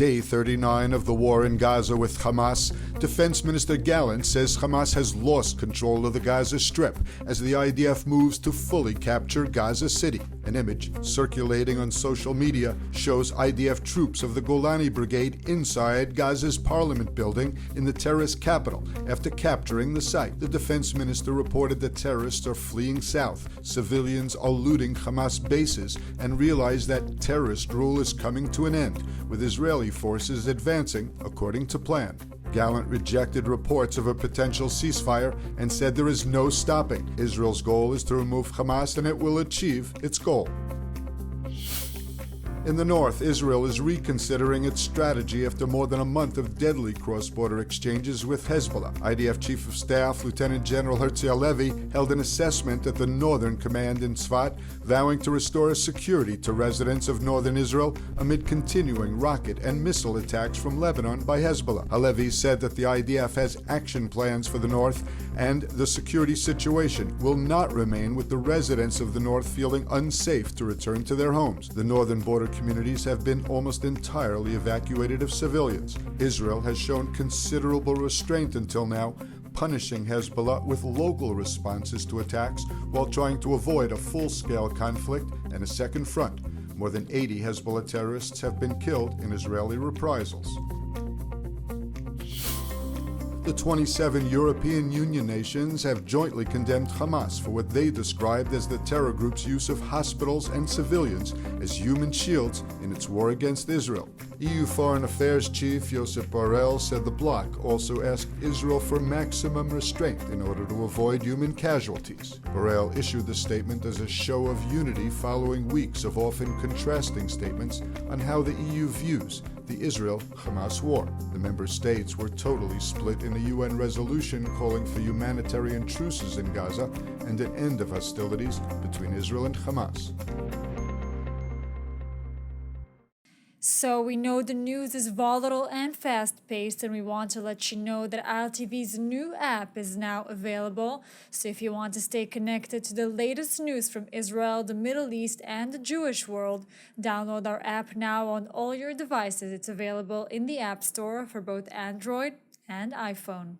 Day 39 of the war in Gaza with Hamas, Defense Minister Gallant says Hamas has lost control of the Gaza Strip as the IDF moves to fully capture Gaza City. An image circulating on social media shows IDF troops of the Golani Brigade inside Gaza's parliament building in the terrorist capital after capturing the site. The defense minister reported that terrorists are fleeing south, civilians are looting Hamas bases, and realized that terrorist rule is coming to an end, with Israeli forces advancing according to plan. Gallant rejected reports of a potential ceasefire and said there is no stopping. Israel's goal is to remove Hamas and it will achieve its goal. In the north, Israel is reconsidering its strategy after more than a month of deadly cross-border exchanges with Hezbollah. IDF Chief of Staff Lieutenant General Herzi Halevi held an assessment at the Northern Command in Tzfat, vowing to restore security to residents of northern Israel amid continuing rocket and missile attacks from Lebanon by Hezbollah. Halevi said that the IDF has action plans for the north, and the security situation will not remain with the residents of the north feeling unsafe to return to their homes. The northern border communities have been almost entirely evacuated of civilians. Israel has shown considerable restraint until now, punishing Hezbollah with local responses to attacks while trying to avoid a full-scale conflict and a second front. More than 80 Hezbollah terrorists have been killed in Israeli reprisals. The 27 European Union nations have jointly condemned Hamas for what they described as the terror group's use of hospitals and civilians as human shields in its war against Israel. EU Foreign Affairs Chief Josep Borrell said the bloc also asked Israel for maximum restraint in order to avoid human casualties. Borrell issued the statement as a show of unity following weeks of often contrasting statements on how the EU views the Israel-Hamas war. The member states were totally split in a UN resolution calling for humanitarian truces in Gaza and an end of hostilities between Israel and Hamas. So we know the news is volatile and fast-paced, and we want to let you know that ILTV's new app is now available. So if you want to stay connected to the latest news from Israel, the Middle East, and the Jewish world, download our app now on all your devices. It's available in the App Store for both Android and iPhone.